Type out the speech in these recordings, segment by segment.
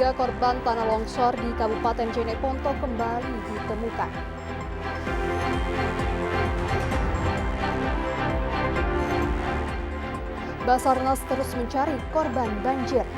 Tiga korban tanah longsor di Kabupaten Jeneponto kembali ditemukan. Basarnas terus mencari korban banjir.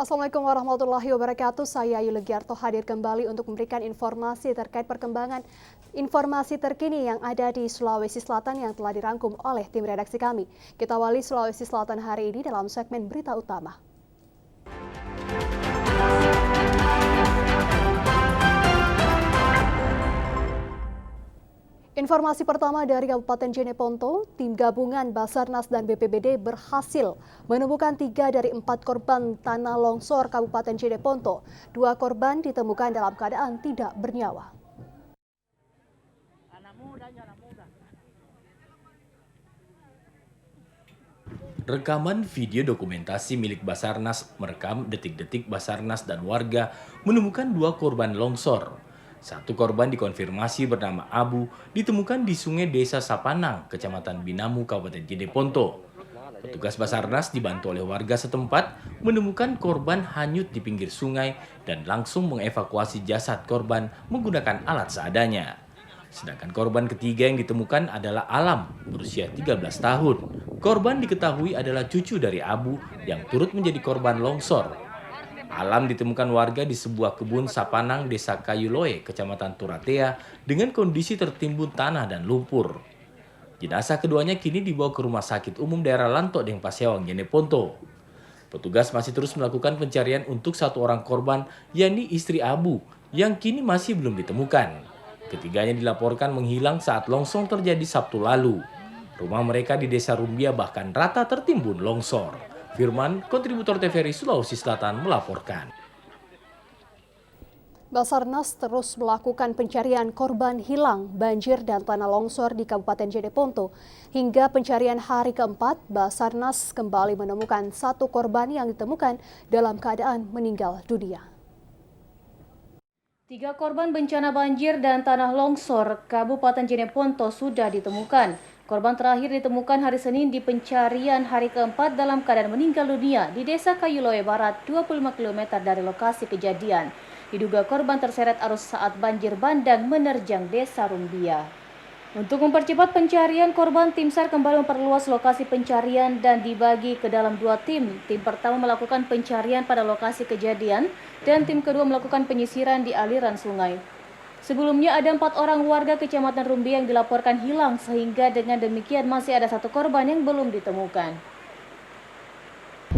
Assalamualaikum warahmatullahi wabarakatuh. Saya Ayu Legiarto hadir kembali untuk memberikan informasi terkait perkembangan informasi terkini yang ada di Sulawesi Selatan yang telah dirangkum oleh tim redaksi kami. Kita awali Sulawesi Selatan hari ini dalam segmen berita utama. Informasi pertama dari Kabupaten Jeneponto, tim gabungan Basarnas dan BPBD berhasil menemukan 3 dari 4 korban tanah longsor Kabupaten Jeneponto. 2 korban ditemukan dalam keadaan tidak bernyawa. Rekaman video dokumentasi milik Basarnas merekam detik-detik Basarnas dan warga menemukan 2 korban longsor. 1 korban dikonfirmasi bernama Abu ditemukan di sungai Desa Sapanang, Kecamatan Binamu, Kabupaten Jeneponto. Petugas Basarnas dibantu oleh warga setempat menemukan korban hanyut di pinggir sungai dan langsung mengevakuasi jasad korban menggunakan alat seadanya. Sedangkan korban ketiga yang ditemukan adalah Alam, berusia 13 tahun. Korban diketahui adalah cucu dari Abu yang turut menjadi korban longsor. Alam ditemukan warga di sebuah kebun Sapanang, Desa Kayuloe, Kecamatan Turatea, dengan kondisi tertimbun tanah dan lumpur. Jenazah keduanya kini dibawa ke Rumah Sakit Umum Daerah Lanto Deng Pasewang, Jeneponto. Petugas masih terus melakukan pencarian untuk 1 orang korban, yakni istri Abu, yang kini masih belum ditemukan. Ketiganya dilaporkan menghilang saat longsor terjadi Sabtu lalu. Rumah mereka di Desa Rumbia bahkan rata tertimbun longsor. Firman, kontributor TVRI Sulawesi Selatan melaporkan. Basarnas terus melakukan pencarian korban hilang banjir dan tanah longsor di Kabupaten Jeneponto. Hingga pencarian hari keempat, Basarnas kembali menemukan 1 korban yang ditemukan dalam keadaan meninggal dunia. 3 korban bencana banjir dan tanah longsor Kabupaten Jeneponto sudah ditemukan. Korban terakhir ditemukan hari Senin di pencarian hari keempat dalam keadaan meninggal dunia di Desa Kayuloe Barat, 25 km dari lokasi kejadian. Diduga korban terseret arus saat banjir bandang menerjang Desa Rumbia. Untuk mempercepat pencarian korban, tim SAR kembali memperluas lokasi pencarian dan dibagi ke dalam 2 tim. Tim pertama melakukan pencarian pada lokasi kejadian dan tim kedua melakukan penyisiran di aliran sungai. Sebelumnya ada 4 orang warga Kecamatan Rumbia yang dilaporkan hilang, sehingga dengan demikian masih ada 1 korban yang belum ditemukan.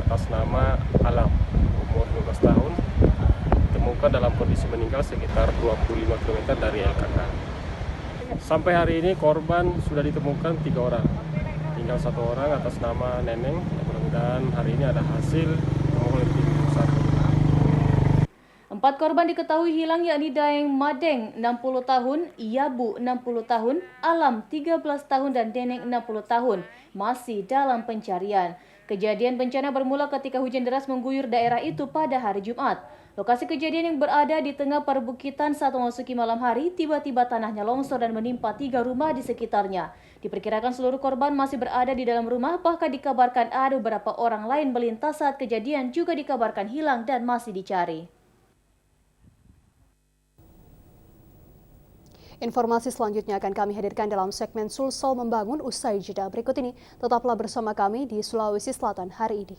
Atas nama Alam, umur 12 tahun, ditemukan dalam kondisi meninggal sekitar 25 km dari LKK. Sampai hari ini korban sudah ditemukan 3 orang, tinggal 1 orang atas nama Neneng. Mudah-mudahan hari ini ada hasil oleh tim SAR. 4 korban diketahui hilang, yakni Daeng Madeng 60 tahun, Yabu 60 tahun, Alam 13 tahun, dan Deneng 60 tahun masih dalam pencarian. Kejadian bencana bermula ketika hujan deras mengguyur daerah itu pada hari Jumat. Lokasi kejadian yang berada di tengah perbukitan saat memasuki malam hari, tiba-tiba tanahnya longsor dan menimpa 3 rumah di sekitarnya. Diperkirakan seluruh korban masih berada di dalam rumah, bahkan dikabarkan ada beberapa orang lain melintas saat kejadian juga dikabarkan hilang dan masih dicari. Informasi selanjutnya akan kami hadirkan dalam segmen Sulsel Membangun usai jeda berikut ini. Tetaplah bersama kami di Sulawesi Selatan hari ini.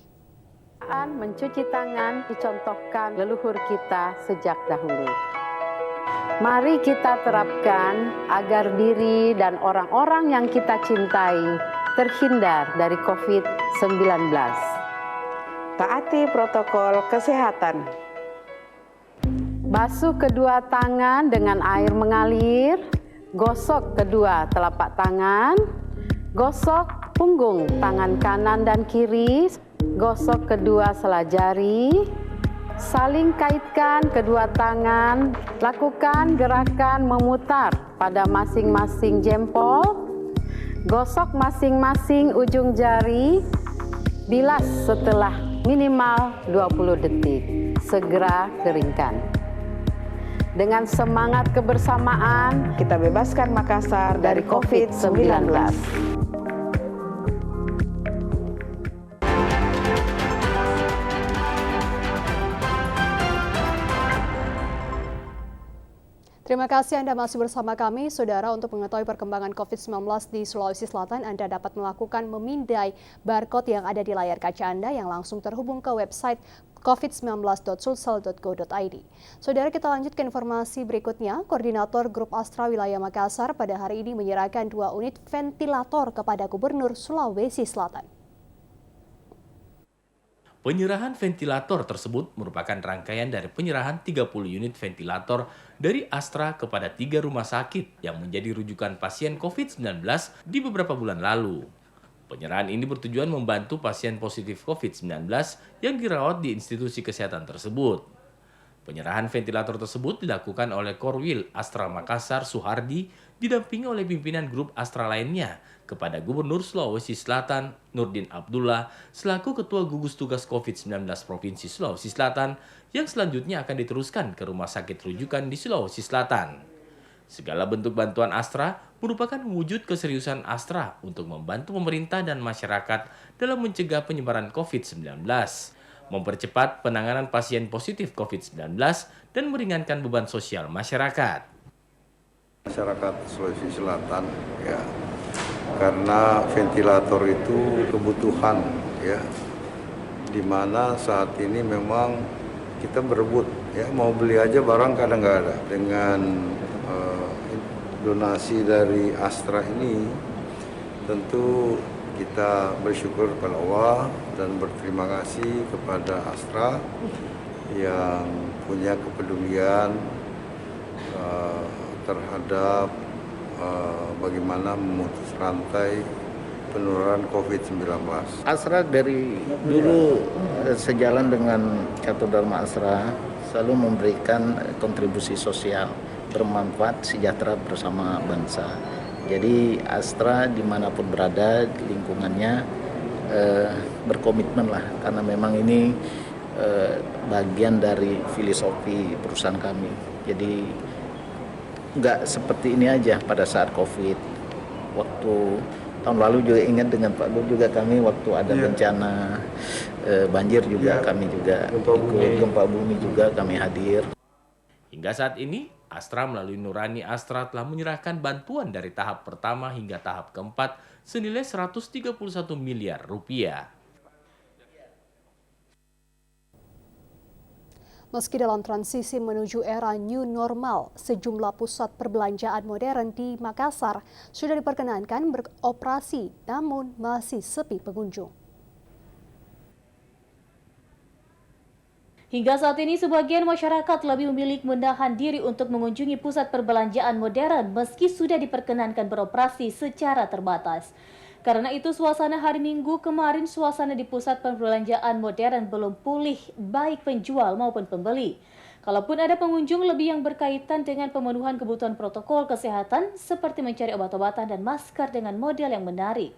Mencuci tangan dicontohkan leluhur kita sejak dahulu. Mari kita terapkan agar diri dan orang-orang yang kita cintai terhindar dari COVID-19. Taati protokol kesehatan. Basuh kedua tangan dengan air mengalir, gosok kedua telapak tangan, gosok punggung tangan kanan dan kiri, gosok kedua selajari, saling kaitkan kedua tangan, lakukan gerakan memutar pada masing-masing jempol, gosok masing-masing ujung jari, bilas setelah minimal 20 detik, segera keringkan. Dengan semangat kebersamaan, Kita bebaskan Makassar dari COVID-19. Terima kasih Anda masih bersama kami, Saudara. Untuk mengetahui perkembangan COVID-19 di Sulawesi Selatan, Anda dapat melakukan memindai barcode yang ada di layar kaca Anda yang langsung terhubung ke website covid19.sulsel.go.id. Saudara, kita lanjut ke informasi berikutnya. Koordinator Grup Astra Wilayah Makassar pada hari ini menyerahkan 2 unit ventilator kepada Gubernur Sulawesi Selatan. Penyerahan ventilator tersebut merupakan rangkaian dari penyerahan 30 unit ventilator dari Astra kepada 3 rumah sakit yang menjadi rujukan pasien COVID-19 di beberapa bulan lalu. Penyerahan ini bertujuan membantu pasien positif COVID-19 yang dirawat di institusi kesehatan tersebut. Penyerahan ventilator tersebut dilakukan oleh Korwil Astra Makassar Suhardi didampingi oleh pimpinan grup Astra lainnya kepada Gubernur Sulawesi Selatan Nurdin Abdullah selaku Ketua Gugus Tugas COVID-19 Provinsi Sulawesi Selatan yang selanjutnya akan diteruskan ke rumah sakit rujukan di Sulawesi Selatan. Segala bentuk bantuan Astra merupakan wujud keseriusan Astra untuk membantu pemerintah dan masyarakat dalam mencegah penyebaran COVID-19, mempercepat penanganan pasien positif COVID-19, dan meringankan beban sosial masyarakat. Masyarakat Sulawesi Selatan, ya, karena ventilator itu kebutuhan, ya, di mana saat ini memang kita berebut, ya, mau beli aja barang kadang nggak ada. Dengan donasi dari Astra ini, tentu kita bersyukur kepada Allah dan berterima kasih kepada Astra yang punya kepedulian terhadap bagaimana memutus rantai penularan COVID-19. Astra dari dulu sejalan dengan Catur Dharma Astra selalu memberikan kontribusi sosial, bermanfaat, sejahtera bersama bangsa. Jadi Astra dimanapun berada di lingkungannya berkomitmen lah, karena memang ini bagian dari filosofi perusahaan kami. Jadi nggak seperti ini aja pada saat COVID. Waktu tahun lalu juga ingat dengan Pak Gub juga kami waktu ada bencana banjir juga kami juga ikut, gempa bumi juga kami hadir. Hingga saat ini, Astra melalui Nurani Astra telah menyerahkan bantuan dari tahap pertama hingga tahap keempat senilai 131 miliar rupiah. Meski dalam transisi menuju era new normal, sejumlah pusat perbelanjaan modern di Makassar sudah diperkenankan beroperasi, namun masih sepi pengunjung. Hingga saat ini, sebagian masyarakat lebih memilih menahan diri untuk mengunjungi pusat perbelanjaan modern meski sudah diperkenankan beroperasi secara terbatas. Karena itu, suasana hari Minggu kemarin, suasana di pusat perbelanjaan modern belum pulih baik penjual maupun pembeli. Kalaupun ada pengunjung, lebih yang berkaitan dengan pemenuhan kebutuhan protokol kesehatan seperti mencari obat-obatan dan masker dengan model yang menarik.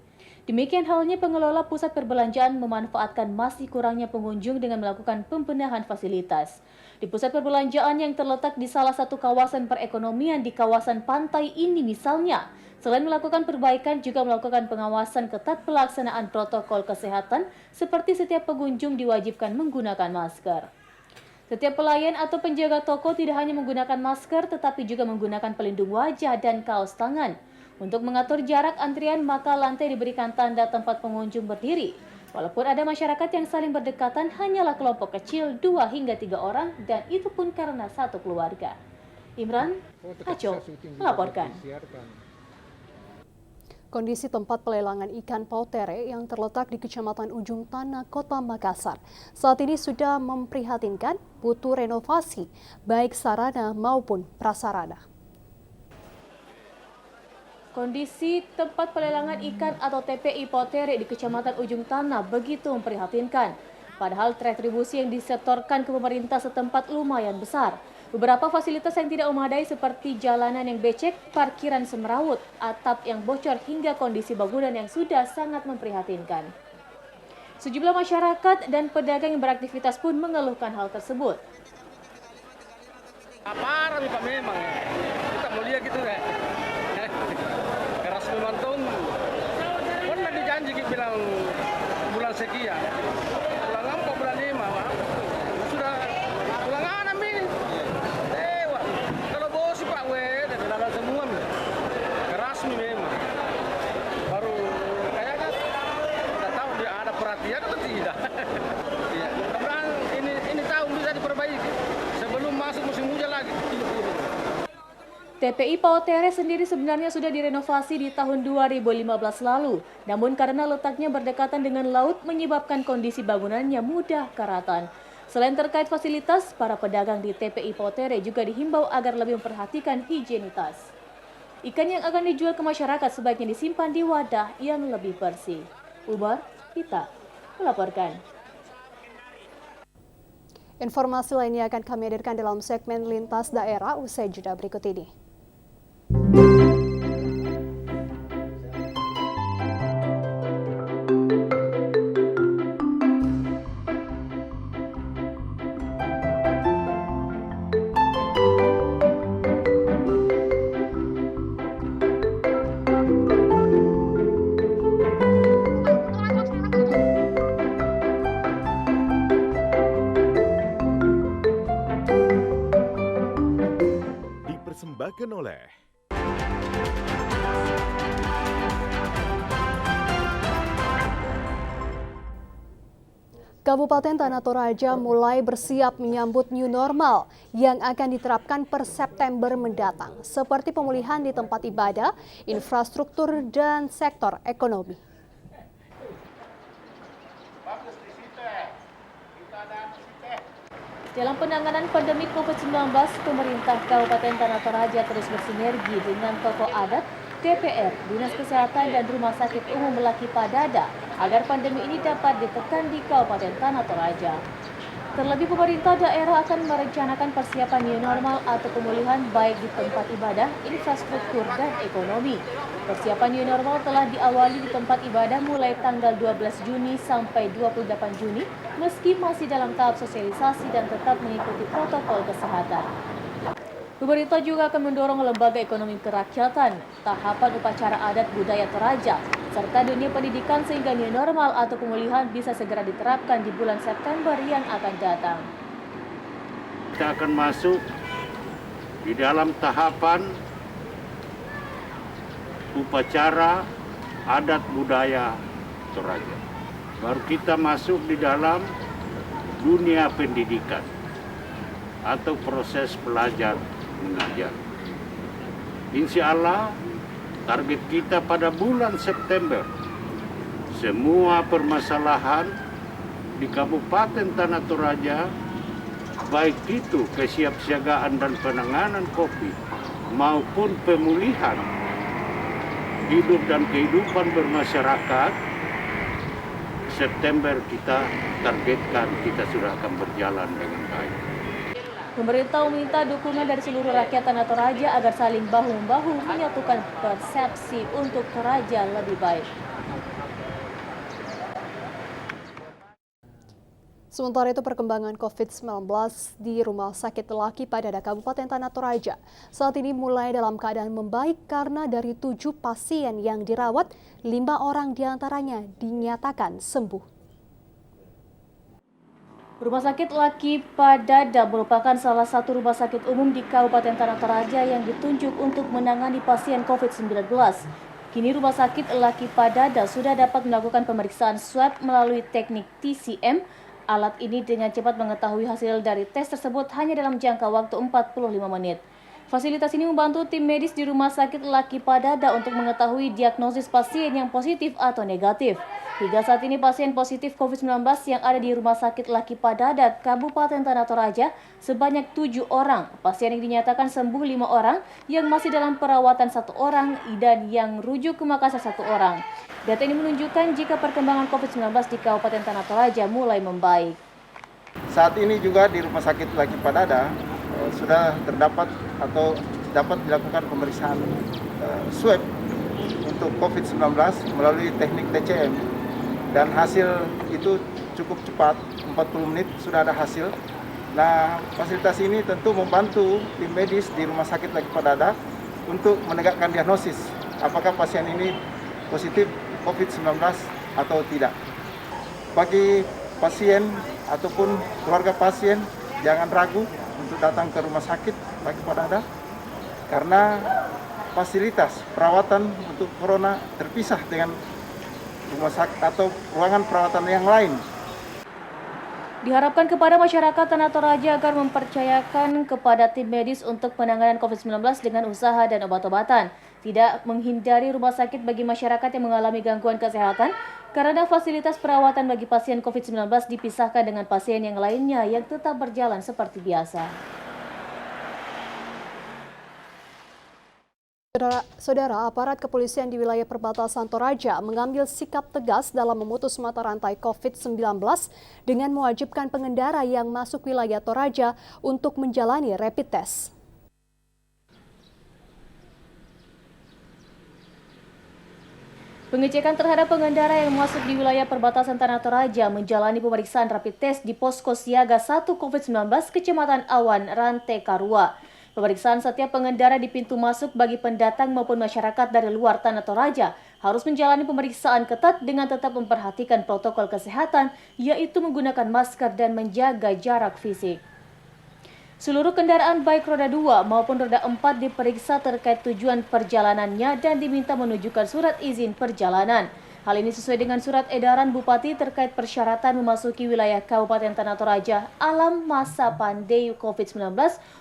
Demikian halnya pengelola pusat perbelanjaan memanfaatkan masih kurangnya pengunjung dengan melakukan pembenahan fasilitas. Di pusat perbelanjaan yang terletak di salah satu kawasan perekonomian di kawasan pantai ini misalnya, selain melakukan perbaikan juga melakukan pengawasan ketat pelaksanaan protokol kesehatan seperti setiap pengunjung diwajibkan menggunakan masker. Setiap pelayan atau penjaga toko tidak hanya menggunakan masker tetapi juga menggunakan pelindung wajah dan kaos tangan. Untuk mengatur jarak antrian, maka lantai diberikan tanda tempat pengunjung berdiri. Walaupun ada masyarakat yang saling berdekatan, hanyalah kelompok kecil 2 hingga 3 orang dan itu pun karena satu keluarga. Imran Haco melaporkan. Kondisi tempat pelelangan ikan pautere yang terletak di Kecamatan Ujung Tanah, Kota Makassar, saat ini sudah memprihatinkan, butuh renovasi, baik sarana maupun prasarana. Kondisi tempat pelelangan ikan atau TPI Pautere di Kecamatan Ujung Tanah begitu memprihatinkan. Padahal retribusi yang disetorkan ke pemerintah setempat lumayan besar. Beberapa fasilitas yang tidak memadai seperti jalanan yang becek, parkiran semrawut, atap yang bocor hingga kondisi bangunan yang sudah sangat memprihatinkan. Sejumlah masyarakat dan pedagang yang beraktivitas pun mengeluhkan hal tersebut. Parah nih Pak memang. Kita mau lihat gitu ya. Keras memang tunggu. Pernah dijanji bilang bulan sekian. Bulan 4 bulan 5 Pak. Sudah bulan 6 ini. Dewa. Kalau bos Pak dari semua keras memang. Baru kayaknya tidak tahu dia ada perhatian atau tidak. Ya, mudah-mudahan ini tahun bisa diperbaiki sebelum masuk musim hujan lagi. TPI Pautere sendiri sebenarnya sudah direnovasi di tahun 2015 lalu, namun karena letaknya berdekatan dengan laut menyebabkan kondisi bangunannya mudah karatan. Selain terkait fasilitas, para pedagang di TPI Pautere juga dihimbau agar lebih memperhatikan higienitas. Ikan yang akan dijual ke masyarakat sebaiknya disimpan di wadah yang lebih bersih. Umar Pita melaporkan. Informasi lainnya akan kami hadirkan dalam segmen Lintas Daerah usai jeda berikut ini. Dipersembahkan oleh Kabupaten Tanah Toraja mulai bersiap menyambut new normal yang akan diterapkan per September mendatang, seperti pemulihan di tempat ibadah, infrastruktur, dan sektor ekonomi. Dalam penanganan pandemi COVID-19, pemerintah Kabupaten Tanah Toraja terus bersinergi dengan tokoh adat, DPR, Dinas Kesehatan, dan Rumah Sakit Umum Laki Padada agar pandemi ini dapat ditekan di Kabupaten Tanah Toraja. Terlebih pemerintah daerah akan merencanakan persiapan new normal atau pemulihan baik di tempat ibadah, infrastruktur, dan ekonomi. Persiapan new normal telah diawali di tempat ibadah mulai tanggal 12 Juni sampai 28 Juni, meski masih dalam tahap sosialisasi dan tetap mengikuti protokol kesehatan. Pemerintah juga akan mendorong lembaga ekonomi kerakyatan, tahapan upacara adat budaya Toraja, serta dunia pendidikan sehingga new normal atau pemulihan bisa segera diterapkan di bulan September yang akan datang. Kita akan masuk di dalam tahapan upacara adat budaya Toraja. Baru kita masuk di dalam dunia pendidikan atau proses belajar mengajar. Insya Allah target kita pada bulan September semua permasalahan di Kabupaten Tanah Toraja, baik itu kesiapsiagaan dan penanganan COVID maupun pemulihan hidup dan kehidupan bermasyarakat, September kita targetkan kita sudah akan berjalan dengan baik. Pemerintah meminta dukungan dari seluruh rakyat Tanah Toraja agar saling bahu-membahu menyatukan persepsi untuk Toraja lebih baik. Sementara itu perkembangan COVID-19 di Rumah Sakit Laki Padada Kabupaten Tanah Toraja saat ini mulai dalam keadaan membaik karena dari 7 pasien yang dirawat, 5 orang diantaranya dinyatakan sembuh. Rumah Sakit Laki Padada merupakan salah satu rumah sakit umum di Kabupaten Tanah Toraja yang ditunjuk untuk menangani pasien COVID-19. Kini Rumah Sakit Laki Padada sudah dapat melakukan pemeriksaan swab melalui teknik TCM. Alat ini dengan cepat mengetahui hasil dari tes tersebut hanya dalam jangka waktu 45 menit. Fasilitas ini membantu tim medis di Rumah Sakit Laki Padada untuk mengetahui diagnosis pasien yang positif atau negatif. Hingga saat ini pasien positif COVID-19 yang ada di Rumah Sakit Laki Padada Kabupaten Tanah Toraja sebanyak 7 orang. Pasien yang dinyatakan sembuh 5 orang, yang masih dalam perawatan 1 orang, dan yang rujuk ke Makassar 1 orang. Data ini menunjukkan jika perkembangan COVID-19 di Kabupaten Tanah Toraja mulai membaik. Saat ini juga di Rumah Sakit Laki Padada sudah terdapat atau dapat dilakukan pemeriksaan swab untuk COVID-19 melalui teknik TCM, dan hasil itu cukup cepat, 40 menit sudah ada hasil, Nah, fasilitas ini tentu membantu tim medis di Rumah Sakit Laki Padada untuk menegakkan diagnosis apakah pasien ini positif COVID-19 atau tidak. Bagi pasien ataupun keluarga pasien, jangan ragu untuk datang ke Rumah Sakit Laki Padada karena fasilitas perawatan untuk corona terpisah dengan rumah sakit atau ruangan perawatan yang lain. Diharapkan kepada masyarakat Tanah Toraja agar mempercayakan kepada tim medis untuk penanganan COVID-19 dengan usaha dan obat-obatan. Tidak menghindari rumah sakit bagi masyarakat yang mengalami gangguan kesehatan karena fasilitas perawatan bagi pasien COVID-19 dipisahkan dengan pasien yang lainnya yang tetap berjalan seperti biasa. Saudara, aparat kepolisian di wilayah perbatasan Toraja mengambil sikap tegas dalam memutus mata rantai COVID-19 dengan mewajibkan pengendara yang masuk wilayah Toraja untuk menjalani rapid test. Pengecekan terhadap pengendara yang masuk di wilayah perbatasan Tanah Toraja menjalani pemeriksaan rapid test di Posko Siaga 1 COVID-19 Kecamatan Awan, Rantai Karua. Pemeriksaan setiap pengendara di pintu masuk bagi pendatang maupun masyarakat dari luar Tanah Toraja harus menjalani pemeriksaan ketat dengan tetap memperhatikan protokol kesehatan, yaitu menggunakan masker dan menjaga jarak fisik. Seluruh kendaraan baik roda 2 maupun roda 4 diperiksa terkait tujuan perjalanannya dan diminta menunjukkan surat izin perjalanan. Hal ini sesuai dengan surat edaran Bupati terkait persyaratan memasuki wilayah Kabupaten Tanah Toraja alam masa pandemi COVID-19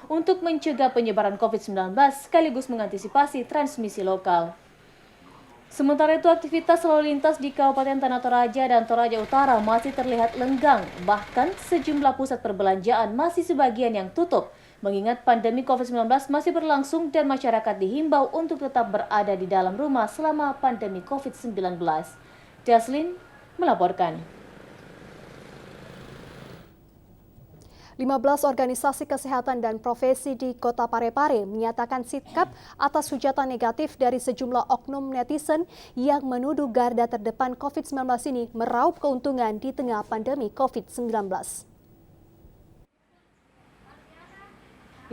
untuk mencegah penyebaran COVID-19 sekaligus mengantisipasi transmisi lokal. Sementara itu, aktivitas lalu lintas di Kabupaten Tanah Toraja dan Toraja Utara masih terlihat lenggang, bahkan sejumlah pusat perbelanjaan masih sebagian yang tutup, mengingat pandemi COVID-19 masih berlangsung dan masyarakat dihimbau untuk tetap berada di dalam rumah selama pandemi COVID-19. Jaslin melaporkan. 15 organisasi kesehatan dan profesi di Kota Parepare menyatakan sikap atas hujatan negatif dari sejumlah oknum netizen yang menuduh garda terdepan COVID-19 ini meraup keuntungan di tengah pandemi COVID-19.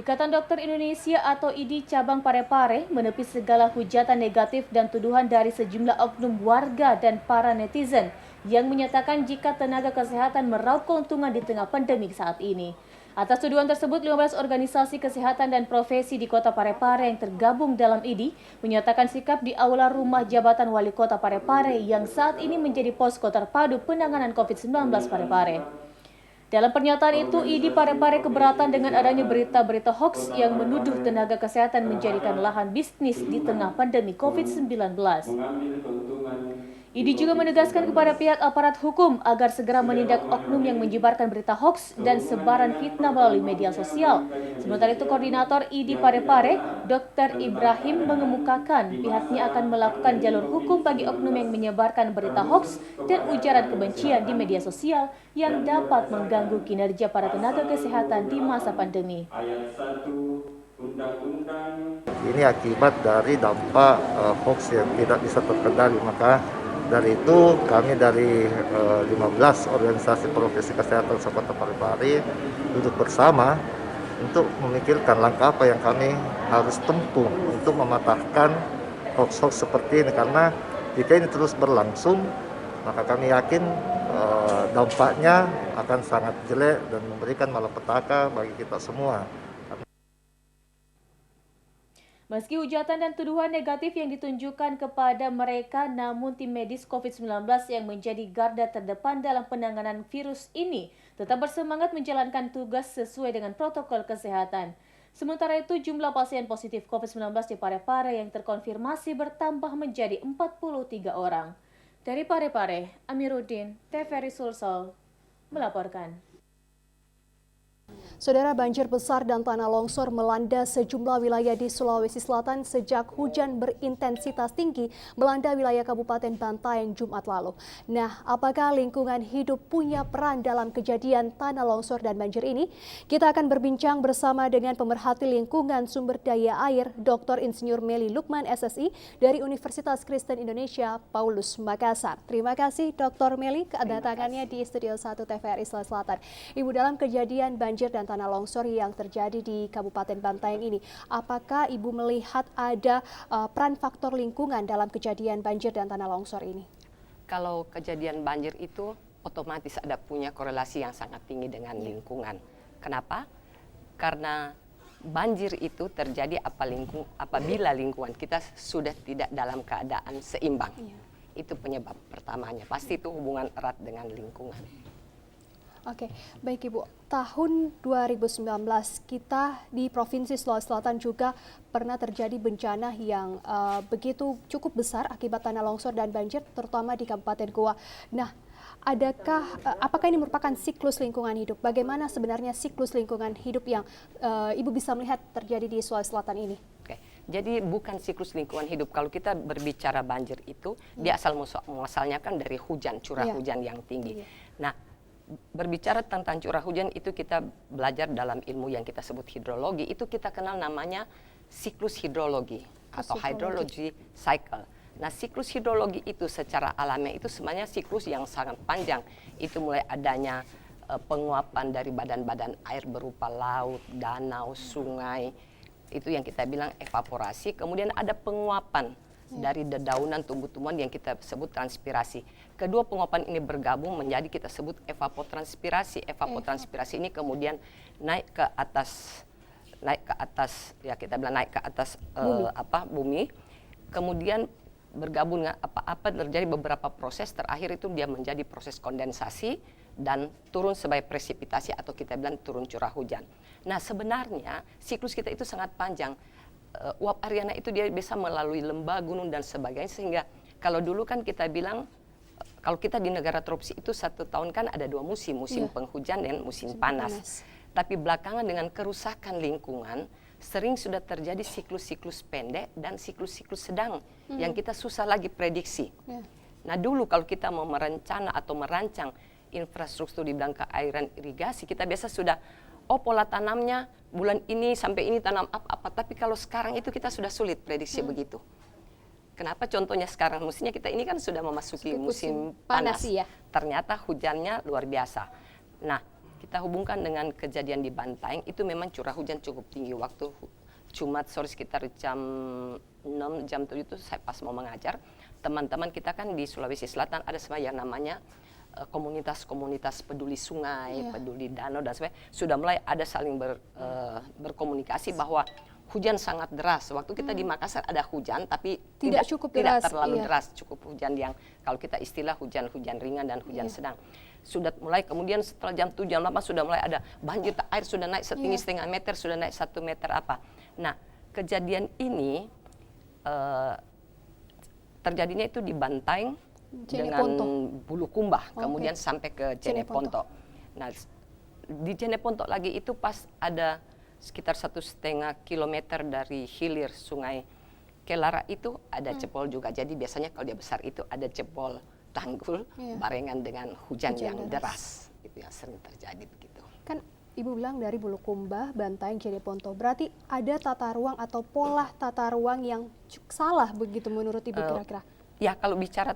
Ikatan Dokter Indonesia atau IDI Cabang Parepare menepis segala hujatan negatif dan tuduhan dari sejumlah oknum warga dan para netizen yang menyatakan jika tenaga kesehatan meraup keuntungan di tengah pandemi saat ini. Atas tuduhan tersebut, 15 organisasi kesehatan dan profesi di Kota Parepare yang tergabung dalam IDI menyatakan sikap di aula rumah jabatan Wali Kota Parepare yang saat ini menjadi posko terpadu penanganan COVID-19 Parepare. Dalam pernyataan itu, IDI Parepare keberatan dengan adanya berita-berita hoaks yang menuduh tenaga kesehatan menjadikan lahan bisnis di tengah pandemi COVID-19. IDI juga menegaskan kepada pihak aparat hukum agar segera menindak oknum yang menyebarkan berita hoaks dan sebaran fitnah melalui media sosial. Sementara itu, Koordinator IDI Parepare, Dr. Ibrahim mengemukakan pihaknya akan melakukan jalur hukum bagi oknum yang menyebarkan berita hoaks dan ujaran kebencian di media sosial yang dapat mengganggu kinerja para tenaga kesehatan di masa pandemi. Ini akibat dari dampak hoaks yang tidak bisa terkendali, maka dari itu kami dari 15 organisasi profesi kesehatan Kota Parepare duduk bersama untuk memikirkan langkah apa yang kami harus tempuh untuk mematahkan hoaks-hoaks seperti ini, karena jika ini terus berlangsung maka kami yakin dampaknya akan sangat jelek dan memberikan malapetaka bagi kita semua. Meski hujatan dan tuduhan negatif yang ditunjukkan kepada mereka, namun tim medis COVID-19 yang menjadi garda terdepan dalam penanganan virus ini tetap bersemangat menjalankan tugas sesuai dengan protokol kesehatan. Sementara itu, jumlah pasien positif COVID-19 di Parepare yang terkonfirmasi bertambah menjadi 43 orang. Dari Parepare, Amiruddin, TVRI Sulsel, melaporkan. Saudara, banjir besar dan tanah longsor melanda sejumlah wilayah di Sulawesi Selatan sejak hujan berintensitas tinggi melanda wilayah Kabupaten Bantaeng Jumat lalu. Nah, apakah lingkungan hidup punya peran dalam kejadian tanah longsor dan banjir ini? Kita akan berbincang bersama dengan pemerhati lingkungan sumber daya air Dr. Insinyur Meli Lukman SSI dari Universitas Kristen Indonesia Paulus Makassar. Terima kasih Dr. Meli kedatangannya di Studio 1 TVRI Selatan. Ibu, dalam kejadian banjir dan tanah longsor yang terjadi di Kabupaten Bantaeng ini. Apakah Ibu melihat ada peran faktor lingkungan dalam kejadian banjir dan tanah longsor ini? Kalau kejadian banjir itu otomatis ada punya korelasi yang sangat tinggi dengan lingkungan. Kenapa? Karena banjir itu terjadi apabila lingkungan kita sudah tidak dalam keadaan seimbang. Itu penyebab pertamanya. Pasti itu hubungan erat dengan lingkungan. Oke, baik Ibu. Tahun 2019 kita di Provinsi Sulawesi Selatan juga pernah terjadi bencana yang begitu cukup besar akibat tanah longsor dan banjir, terutama di Kabupaten Goa. Nah, apakah ini merupakan siklus lingkungan hidup? Bagaimana sebenarnya siklus lingkungan hidup yang Ibu bisa melihat terjadi di Sulawesi Selatan ini? Oke, jadi bukan siklus lingkungan hidup. Kalau kita berbicara banjir itu, dia muasalnya kan dari hujan, curah hujan yang tinggi. Nah, berbicara tentang curah hujan itu kita belajar dalam ilmu yang kita sebut hidrologi, itu kita kenal namanya siklus hidrologi atau hydrology cycle. Nah, siklus hidrologi itu secara alamiah itu sebenarnya siklus yang sangat panjang. Itu mulai adanya penguapan dari badan-badan air berupa laut, danau, sungai. Itu yang kita bilang evaporasi. Kemudian ada penguapan dari dedaunan tumbuh-tumbuhan yang kita sebut transpirasi. Kedua penguapan ini bergabung menjadi kita sebut evapotranspirasi. Evapotranspirasi ini kemudian naik ke atas ya kita bilang naik ke atas bumi. Kemudian bergabung dengan apa terjadi beberapa proses, terakhir itu dia menjadi proses kondensasi dan turun sebagai presipitasi atau kita bilang turun curah hujan. Nah, sebenarnya siklus kita itu sangat panjang. Uap Ariana itu dia bisa melalui lembah, gunung dan sebagainya, sehingga kalau dulu kan kita bilang kalau kita di negara tropis itu 1 tahun kan ada 2 musim, musim penghujan dan musim panas. Tapi belakangan dengan kerusakan lingkungan sering sudah terjadi siklus-siklus pendek dan siklus-siklus sedang yang kita susah lagi prediksi. Nah, dulu kalau kita mau merencana atau merancang infrastruktur di bidang keairan irigasi, kita biasa sudah pola tanamnya bulan ini sampai ini tanam apa. Tapi kalau sekarang itu kita sudah sulit prediksi begitu. Kenapa? Contohnya sekarang musimnya kita ini kan sudah memasuki musim panas. Ternyata hujannya luar biasa. Nah, kita hubungkan dengan kejadian di Bantaeng, itu memang curah hujan cukup tinggi. Waktu Jumat sore sekitar jam 6, jam 7 itu saya pas mau mengajar. Teman-teman kita kan di Sulawesi Selatan ada yang namanya komunitas-komunitas peduli sungai, peduli danau dan sebagainya, sudah mulai ada saling berkomunikasi bahwa hujan sangat deras. Waktu kita di Makassar ada hujan, tapi tidak terlalu deras, cukup hujan yang kalau kita istilah hujan-hujan ringan dan hujan sedang. Sudah mulai kemudian setelah jam 7, jam 8 sudah mulai ada banjir, air sudah naik setinggi setengah meter, sudah naik 1 meter apa. Nah, kejadian ini terjadinya itu di Bantaeng dengan Bulukumba, kemudian sampai ke Jeneponto. Nah, di Jeneponto lagi itu pas ada sekitar 1,5 kilometer dari hilir sungai Kelara itu ada jebol juga. Jadi biasanya kalau dia besar itu ada jebol tanggul barengan dengan hujan yang deras. Itu yang sering terjadi begitu. Kan Ibu bilang dari Bulukumba, Bantaeng, Jeneponto. Berarti ada tata ruang atau pola tata ruang yang salah begitu menurut Ibu kira-kira? Ya, kalau bicara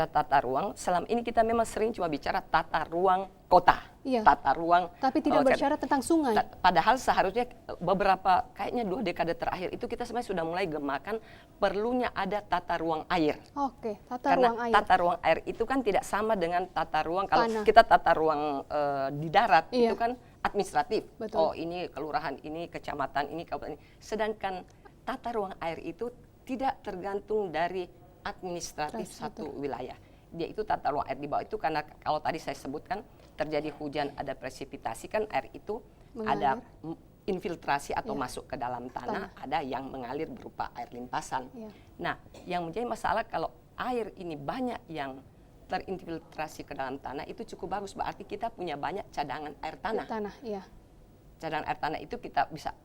tata ruang, selama ini kita memang sering cuma bicara tata ruang kota, tata ruang. Tapi tidak bicara tentang sungai. Padahal seharusnya beberapa, kayaknya 2 dekade terakhir itu kita sebenarnya sudah mulai gemakan perlunya ada tata ruang air. Oke, Karena tata ruang air itu kan tidak sama dengan tata ruang, kalau kita tata ruang di darat itu kan administratif. Oh, ini kelurahan, ini kecamatan, ini kabupaten. Sedangkan tata ruang air itu tidak tergantung dari administratif satu wilayah. Dia itu tata ruang air di bawah itu karena kalau tadi saya sebutkan terjadi hujan, ada presipitasi kan air itu ada infiltrasi atau masuk ke dalam tanah, ada yang mengalir berupa air limpasan. Nah, yang menjadi masalah kalau air ini banyak yang terinfiltrasi ke dalam tanah itu cukup bagus, berarti kita punya banyak cadangan air tanah. Cadangan air tanah itu kita bisa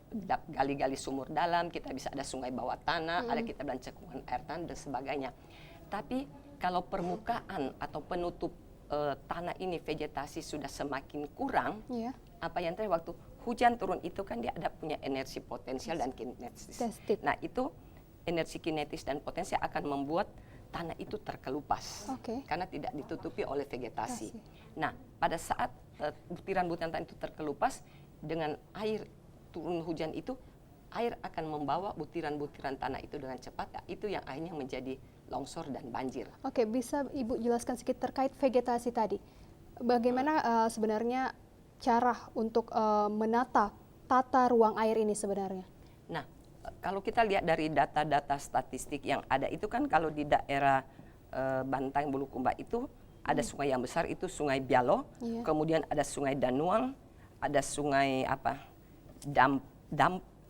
gali-gali sumur dalam, kita bisa ada sungai bawah tanah, ada kita dan cekungan air tanah dan sebagainya. Tapi kalau permukaan atau penutup tanah ini vegetasi sudah semakin kurang, apa yang terjadi waktu hujan turun itu kan dia ada punya energi potensial dan kinetis. Nah, itu energi kinetis dan potensial akan membuat tanah itu terkelupas karena tidak ditutupi oleh vegetasi. Nah, pada saat butiran-butiran tanah itu terkelupas, dengan air turun hujan itu, air akan membawa butiran-butiran tanah itu dengan cepat. Itu yang akhirnya menjadi longsor dan banjir. Oke, bisa Ibu jelaskan sedikit terkait vegetasi tadi? Bagaimana sebenarnya cara untuk menata tata ruang air ini sebenarnya? Nah, kalau kita lihat dari data-data statistik yang ada itu kan, kalau di daerah Bantaeng Bulukumba itu ada sungai yang besar, itu Sungai Bialo, kemudian ada Sungai Danuang, ada Sungai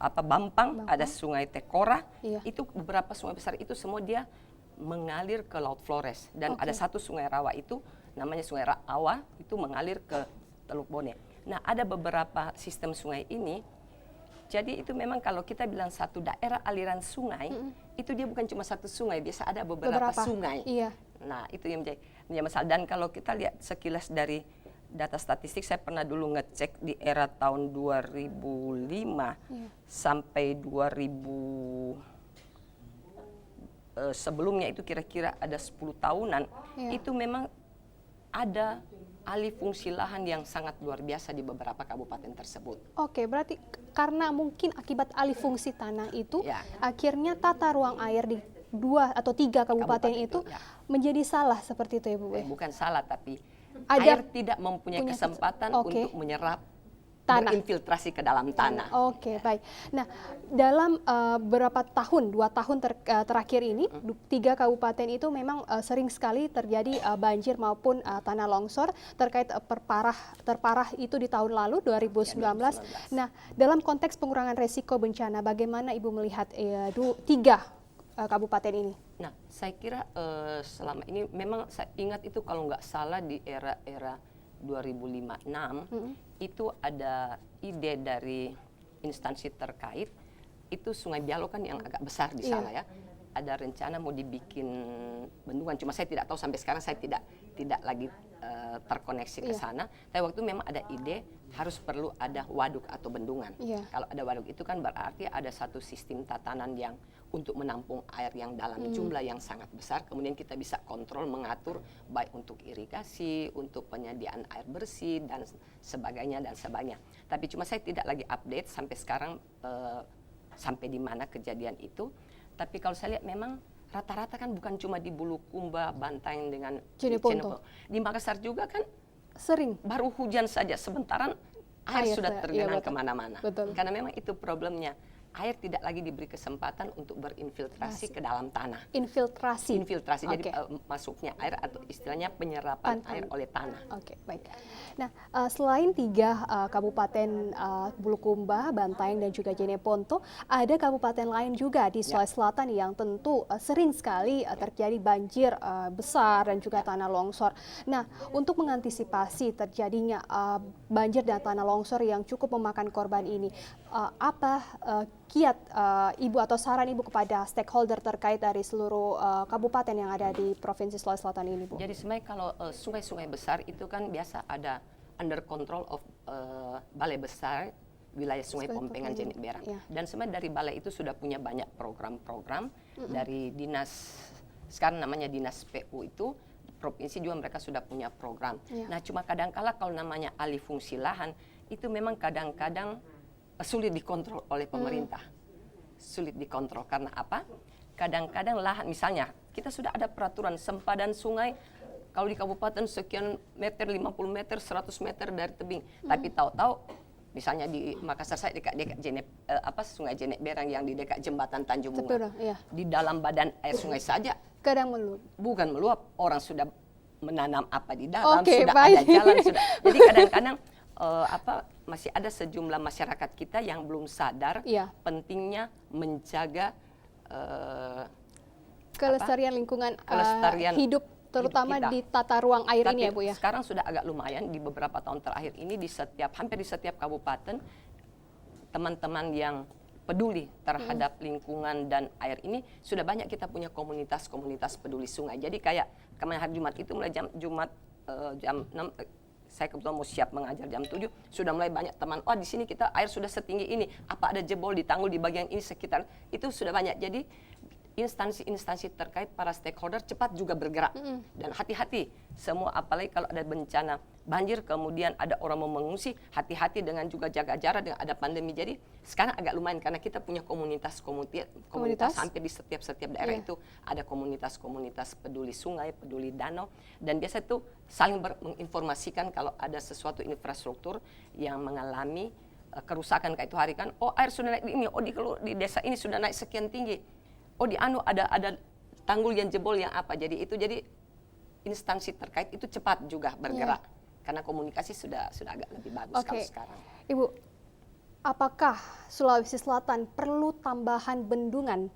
Bampang, ada Sungai Tekora. Itu beberapa sungai besar itu semua dia mengalir ke Laut Flores, dan ada satu Sungai Rawa itu namanya Sungai Rawa, itu mengalir ke Teluk Bone. Nah, ada beberapa sistem sungai ini. Jadi itu memang kalau kita bilang satu daerah aliran sungai, itu dia bukan cuma satu sungai, biasa ada beberapa sungai. Nah, itu yang menjadi masalah. Dan kalau kita lihat sekilas dari data statistik, saya pernah dulu ngecek di era tahun 2005 sampai 2000 sebelumnya itu kira-kira ada 10 tahunan, itu memang ada alih fungsi lahan yang sangat luar biasa di beberapa kabupaten tersebut. Oke, berarti karena mungkin akibat alih fungsi tanah itu, akhirnya tata ruang air di 2 atau 3 kabupaten itu menjadi salah seperti itu ya Bu? Bukan salah, tapi air tidak mempunyai kesempatan untuk menyerap, berinfiltrasi ke dalam tanah. Oke, baik. Nah, dalam beberapa tahun, 2 tahun terakhir ini, 3 kabupaten itu memang sering sekali terjadi banjir maupun tanah longsor terkait terparah itu di tahun lalu 2019. Nah, dalam konteks pengurangan resiko bencana, bagaimana Ibu melihat 3 kabupaten ini? Nah, saya kira selama ini memang saya ingat itu kalau nggak salah di era 2005-6 itu ada ide dari instansi terkait, itu Sungai Bialo kan yang agak besar di sana ya, ada rencana mau dibikin bendungan, cuma saya tidak tahu sampai sekarang, saya tidak lagi terkoneksi ke sana. Tapi waktu itu memang ada ide harus perlu ada waduk atau bendungan. Kalau ada waduk itu kan berarti ada satu sistem tatanan yang untuk menampung air yang dalam jumlah yang sangat besar, kemudian kita bisa kontrol, mengatur baik untuk irigasi, untuk penyediaan air bersih dan sebagainya. Tapi cuma saya tidak lagi update sampai sekarang sampai di mana kejadian itu. Tapi kalau saya lihat memang rata-rata kan bukan cuma di Bulukumba, Bantaeng dengan Jeneponto. Di Makassar juga kan sering baru hujan saja sebentaran air sudah tergenang kemana-mana. Karena memang itu problemnya. Air tidak lagi diberi kesempatan untuk berinfiltrasi ke dalam tanah. Infiltrasi, jadi masuknya air atau istilahnya penyerapan air oleh tanah. Oke, baik. Nah, selain 3 kabupaten Bulukumba, Bantaeng dan juga Jeneponto, ada kabupaten lain juga di Sulawesi Selatan yang tentu sering sekali terjadi banjir besar dan juga tanah longsor. Nah, untuk mengantisipasi terjadinya banjir dan tanah longsor yang cukup memakan korban ini, apa kiat Ibu atau saran Ibu kepada stakeholder terkait dari seluruh kabupaten yang ada di Provinsi Sulawesi Selatan ini, Bu? Jadi sebenarnya kalau sungai-sungai besar itu kan biasa ada under control of Balai Besar Wilayah Sungai Pompengan Jenek Berang. Dan sebenarnya dari balai itu sudah punya banyak program-program dari dinas, sekarang namanya dinas PU itu, provinsi juga mereka sudah punya program. Nah, cuma kadang-kala kalau namanya alih fungsi lahan itu memang kadang-kadang sulit dikontrol oleh pemerintah. Sulit dikontrol karena apa? Kadang-kadang lahan, misalnya kita sudah ada peraturan sempadan sungai, kalau di kabupaten sekian meter, 50 meter, 100 meter dari tebing. Tapi tahu-tahu misalnya di Makassar saya dekat Sungai Jenek Berang yang di dekat jembatan Tanjung Bunga. Di dalam badan air sungai saja kadang meluap. Bukan meluap, orang sudah menanam apa di dalam, sudah ada jalan, sudah. Jadi kadang-kadang masih ada sejumlah masyarakat kita yang belum sadar pentingnya menjaga kelestarian lingkungan hidup, terutama di tata ruang air. Tapi ini ya Bu ya. Sekarang sudah agak lumayan di beberapa tahun terakhir ini hampir di setiap kabupaten teman-teman yang peduli terhadap lingkungan dan air ini sudah banyak kita punya komunitas-komunitas peduli sungai. Jadi kayak kemarin hari Jumat itu mulai jam 6 saya kebetulan mau siap mengajar jam 7, sudah mulai banyak teman, di sini kita air sudah setinggi ini, apa ada jebol di tanggul di bagian ini sekitar, itu sudah banyak. Jadi instansi-instansi terkait para stakeholder cepat juga bergerak. Dan hati-hati semua, apalagi kalau ada bencana banjir kemudian ada orang mau mengungsi, hati-hati dengan juga jaga jarak dengan ada pandemi. Jadi sekarang agak lumayan karena kita punya komunitas hampir di setiap daerah itu ada komunitas peduli sungai, peduli danau, dan biasa itu saling menginformasikan kalau ada sesuatu infrastruktur yang mengalami kerusakan kayak itu hari kan, oh air sudah naik ini, oh di desa ini sudah naik sekian tinggi, oh di ada tanggul yang jebol yang apa. Jadi instansi terkait itu cepat juga bergerak karena komunikasi sudah agak lebih bagus kalau sekarang. Ibu, apakah Sulawesi Selatan perlu tambahan bendungan?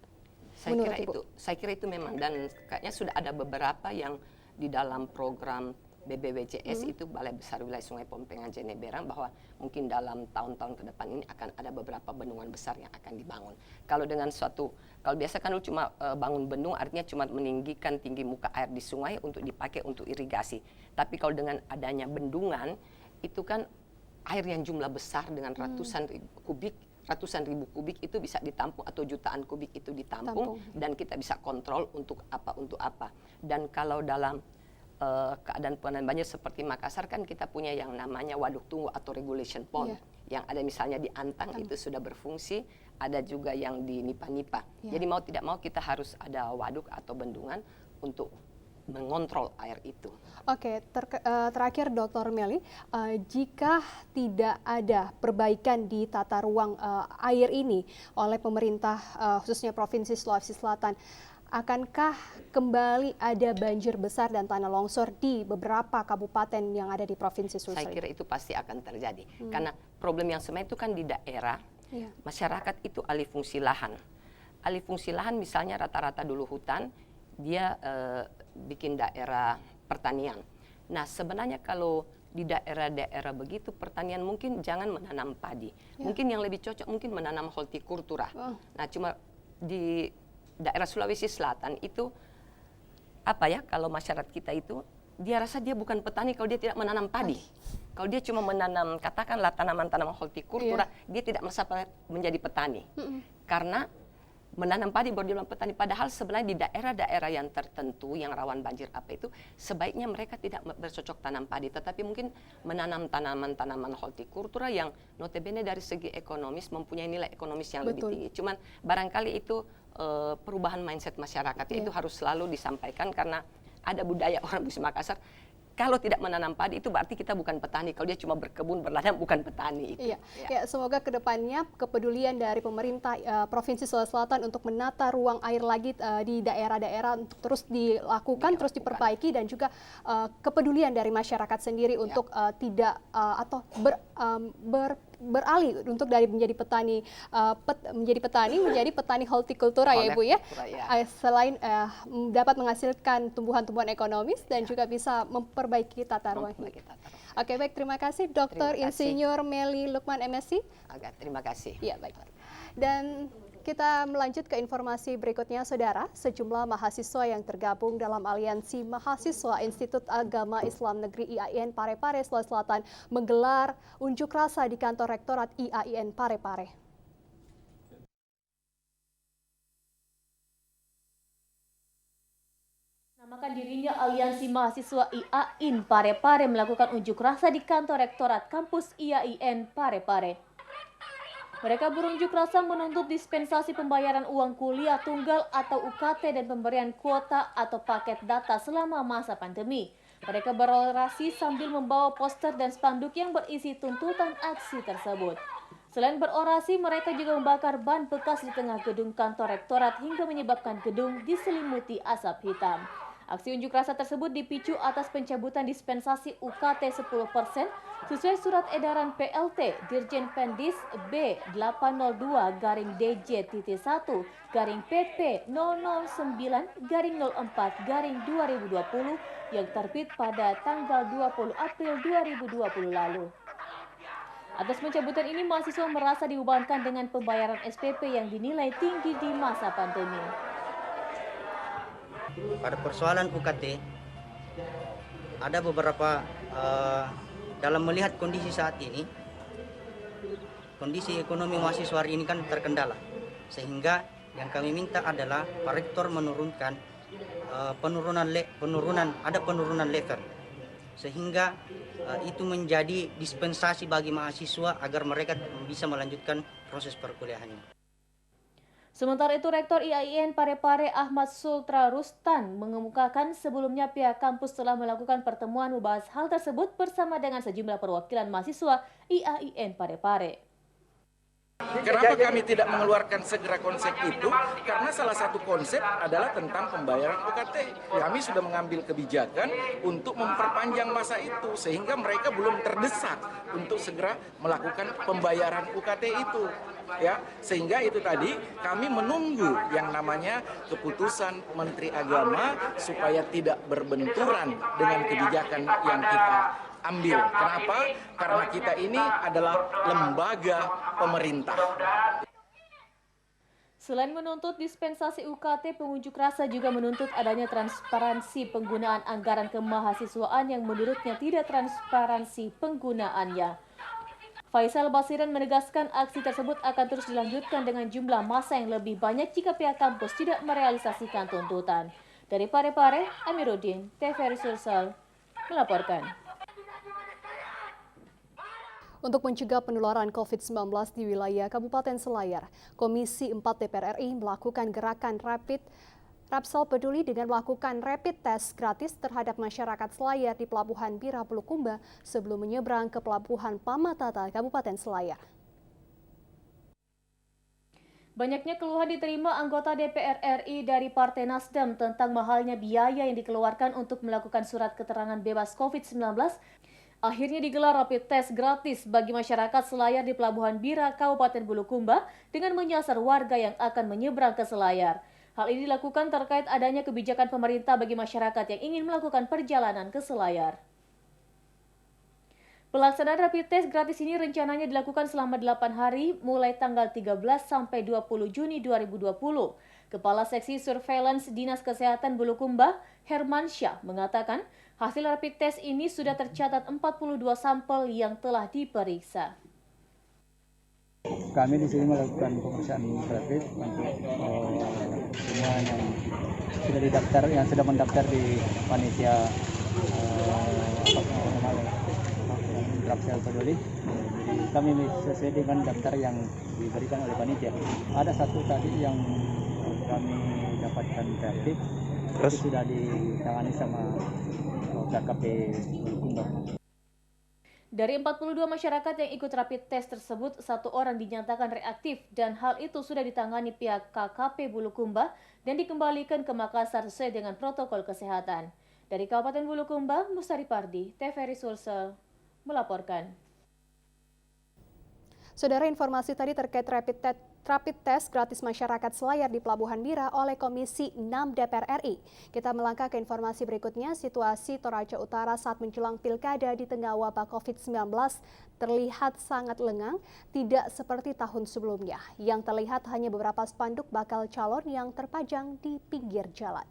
Saya kira itu memang, dan kayaknya sudah ada beberapa yang di dalam program BBWJS itu Balai Besar Wilayah Sungai Pompengan Jeneberang, bahwa mungkin dalam tahun-tahun ke depan ini akan ada beberapa bendungan besar yang akan dibangun. Kalau biasa kan cuma bangun bendung artinya cuma meninggikan tinggi muka air di sungai untuk dipakai untuk irigasi. Tapi kalau dengan adanya bendungan itu kan air yang jumlah besar dengan ratusan ribu kubik itu bisa ditampung, atau jutaan kubik itu ditampung dan kita bisa kontrol untuk apa. Dan kalau dalam keadaan penanganan banjir seperti Makassar kan kita punya yang namanya waduk tunggu atau regulation pond yang ada misalnya di Antang itu sudah berfungsi, ada juga yang di Nipa-Nipa. Jadi mau tidak mau kita harus ada waduk atau bendungan untuk mengontrol air itu. Oke, terakhir Dr. Melly, jika tidak ada perbaikan di tata ruang air ini oleh pemerintah khususnya Provinsi Sulawesi Selatan, akankah kembali ada banjir besar dan tanah longsor di beberapa kabupaten yang ada di Provinsi Sulawesi? Saya kira itu pasti akan terjadi. Karena problem yang sebenarnya itu kan di daerah, masyarakat itu alih fungsi lahan. Alih fungsi lahan misalnya rata-rata dulu hutan, dia bikin daerah pertanian. Nah sebenarnya kalau di daerah-daerah begitu pertanian mungkin jangan menanam padi. Mungkin yang lebih cocok mungkin menanam hortikultura. Nah cuma di daerah Sulawesi Selatan itu kalau masyarakat kita itu dia rasa dia bukan petani kalau dia tidak menanam padi. Kalau dia cuma menanam katakanlah tanaman-tanaman hortikultura, dia tidak merasa menjadi petani. Karena menanam padi baru dia bilang petani, padahal sebenarnya di daerah-daerah yang tertentu yang rawan banjir itu sebaiknya mereka tidak bercocok tanam padi, tetapi mungkin menanam tanaman-tanaman hortikultura yang notabene dari segi ekonomis mempunyai nilai ekonomis yang lebih tinggi. Cuman barangkali itu perubahan mindset masyarakat itu harus selalu disampaikan, karena ada budaya orang di Makassar kalau tidak menanam padi itu berarti kita bukan petani. Kalau dia cuma berkebun berladang bukan petani itu. Semoga kedepannya kepedulian dari pemerintah Provinsi Sulawesi Selatan untuk menata ruang air lagi di daerah-daerah untuk terus dilakukan, terus diperbaiki, dan juga kepedulian dari masyarakat sendiri untuk tidak atau beralih untuk dari menjadi petani menjadi petani hortikultura ya Ibu ya. Selain dapat menghasilkan tumbuhan-tumbuhan ekonomis dan juga bisa memperbaiki tata ruang. Oke, baik, terima kasih Dr. Insinyur Melly Lukman MSc. Terima kasih. Iya, baik. Dan kita melanjut ke informasi berikutnya, Saudara. Sejumlah mahasiswa yang tergabung dalam Aliansi Mahasiswa Institut Agama Islam Negeri IAIN Parepare, Sulawesi Selatan menggelar unjuk rasa di kantor Rektorat IAIN Parepare. Namakan dirinya Aliansi Mahasiswa IAIN Parepare melakukan unjuk rasa di kantor Rektorat Kampus IAIN Parepare. Mereka berunjuk rasa menuntut dispensasi pembayaran uang kuliah tunggal atau UKT dan pemberian kuota atau paket data selama masa pandemi. Mereka berorasi sambil membawa poster dan spanduk yang berisi tuntutan aksi tersebut. Selain berorasi, mereka juga membakar ban bekas di tengah gedung kantor Rektorat hingga menyebabkan gedung diselimuti asap hitam. Aksi unjuk rasa tersebut dipicu atas pencabutan dispensasi UKT 10% sesuai surat edaran PLT Dirjen Pendis B892-DJ-1-PP 009-04-2020 yang terbit pada tanggal 20 April 2020 lalu. Atas pencabutan ini, mahasiswa merasa dibebankan dengan pembayaran SPP yang dinilai tinggi di masa pandemi. Pada persoalan UKT, ada beberapa dalam melihat kondisi saat ini, kondisi ekonomi mahasiswa hari ini kan terkendala, sehingga Yang kami minta adalah Pak Rektor menurunkan penurunan level sehingga itu menjadi dispensasi bagi mahasiswa agar mereka bisa melanjutkan proses perkuliahannya. Sementara itu, Rektor IAIN Parepare Ahmad Sultra Rustan mengemukakan sebelumnya pihak kampus telah melakukan pertemuan membahas hal tersebut bersama dengan sejumlah perwakilan mahasiswa IAIN Parepare. Kenapa kami tidak mengeluarkan segera konsep itu? Karena salah satu konsep adalah tentang pembayaran UKT. Kami sudah mengambil kebijakan untuk memperpanjang masa itu sehingga mereka belum terdesak untuk segera melakukan pembayaran UKT itu. Ya, sehingga itu tadi kami menunggu yang namanya keputusan Menteri Agama supaya tidak berbenturan dengan kebijakan yang kita ambil. Kenapa? Karena kita ini adalah lembaga pemerintah. Selain menuntut dispensasi UKT, pengunjuk rasa juga menuntut adanya transparansi penggunaan anggaran kemahasiswaan yang menurutnya tidak transparansi penggunaannya. Faisal Basiran menegaskan aksi tersebut akan terus dilanjutkan dengan jumlah massa yang lebih banyak jika pihak kampus tidak merealisasikan tuntutan. Dari Parepare, Amiruddin, TVRI Sulsel, melaporkan. Untuk mencegah penularan COVID-19 di wilayah Kabupaten Selayar, Komisi 4 DPR RI melakukan gerakan Rapsel Peduli dengan melakukan rapid test gratis terhadap masyarakat Selayar di Pelabuhan Bira Bulukumba sebelum menyeberang ke Pelabuhan Pamatata, Kabupaten Selayar. Banyaknya keluhan diterima anggota DPR RI dari Partai Nasdem tentang mahalnya biaya yang dikeluarkan untuk melakukan surat keterangan bebas COVID-19. Akhirnya digelar rapid test gratis bagi masyarakat Selayar di Pelabuhan Bira, Kabupaten Bulukumba dengan menyasar warga yang akan menyeberang ke Selayar. Hal ini dilakukan terkait adanya kebijakan pemerintah bagi masyarakat yang ingin melakukan perjalanan ke Selayar. Pelaksanaan rapid test gratis ini rencananya dilakukan selama 8 hari mulai tanggal 13 sampai 20 Juni 2020. Kepala Seksi Surveillance Dinas Kesehatan Bulukumba, Herman Syah, mengatakan hasil rapid test ini sudah tercatat 42 sampel yang telah diperiksa. Kami di sini melakukan pemeriksaan rapid untuk semua yang sudah didaftar, yang sudah mendaftar di panitia Rapsel Peduli. Jadi kami sesuai dengan daftar yang diberikan oleh panitia. Ada satu tadi yang kami dapatkan rapid, itu sudah ditangani sama KKP Bulukumba. Dari 42 masyarakat yang ikut rapid test tersebut, 1 orang dinyatakan reaktif dan hal itu sudah ditangani pihak KKP Bulukumba dan dikembalikan ke Makassar sesuai dengan protokol kesehatan. Dari Kabupaten Bulukumba, Mustari Pardi, TVRI Sulsel, melaporkan. Saudara, informasi tadi terkait rapid test gratis masyarakat Selayar di Pelabuhan Bira oleh Komisi 6 DPR RI. Kita melangkah ke informasi berikutnya. Situasi Toraja Utara saat menjelang pilkada di tengah wabah COVID-19 terlihat sangat lengang, tidak seperti tahun sebelumnya. Yang terlihat hanya beberapa spanduk bakal calon yang terpajang di pinggir jalan.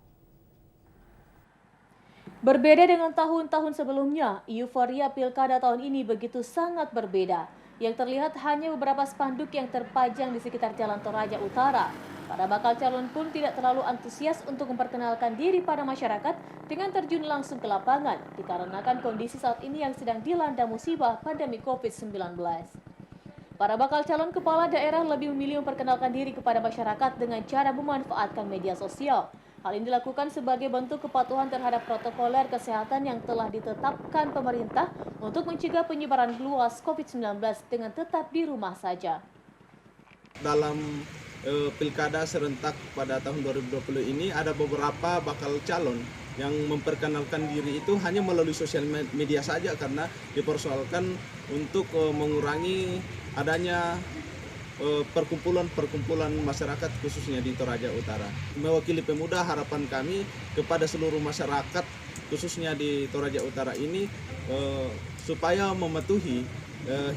Berbeda dengan tahun-tahun sebelumnya, euforia pilkada tahun ini begitu sangat berbeda. Yang terlihat hanya beberapa spanduk yang terpajang di sekitar Jalan Toraja Utara. Para bakal calon pun tidak terlalu antusias untuk memperkenalkan diri pada masyarakat dengan terjun langsung ke lapangan, dikarenakan kondisi saat ini yang sedang dilanda musibah pandemi COVID-19. Para bakal calon kepala daerah lebih memilih memperkenalkan diri kepada masyarakat dengan cara memanfaatkan media sosial. Hal ini dilakukan sebagai bentuk kepatuhan terhadap protokoler kesehatan yang telah ditetapkan pemerintah untuk mencegah penyebaran luas COVID-19 dengan tetap di rumah saja. Dalam pilkada serentak pada tahun 2020 ini ada beberapa bakal calon yang memperkenalkan diri itu hanya melalui sosial media saja karena dipersoalkan untuk mengurangi adanya perkumpulan masyarakat khususnya di Toraja Utara. Mewakili pemuda, harapan kami kepada seluruh masyarakat khususnya di Toraja Utara ini supaya mematuhi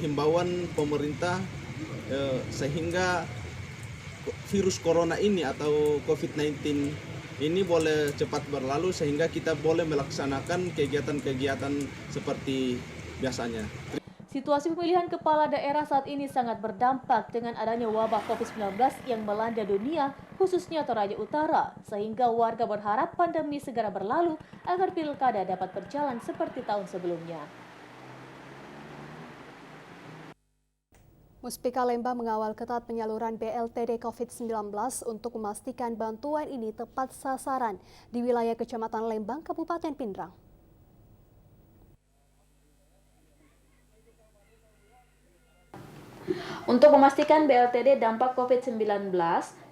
himbauan pemerintah sehingga virus corona ini atau COVID-19 ini boleh cepat berlalu sehingga kita boleh melaksanakan kegiatan-kegiatan seperti biasanya. Situasi pemilihan kepala daerah saat ini sangat berdampak dengan adanya wabah COVID-19 yang melanda dunia khususnya Toraja Utara, sehingga warga berharap pandemi segera berlalu agar pilkada dapat berjalan seperti tahun sebelumnya. Muspika Lembang mengawal ketat penyaluran BLTD COVID-19 untuk memastikan bantuan ini tepat sasaran di wilayah Kecamatan Lembang, Kabupaten Pindrang. Untuk memastikan BLTD dampak COVID-19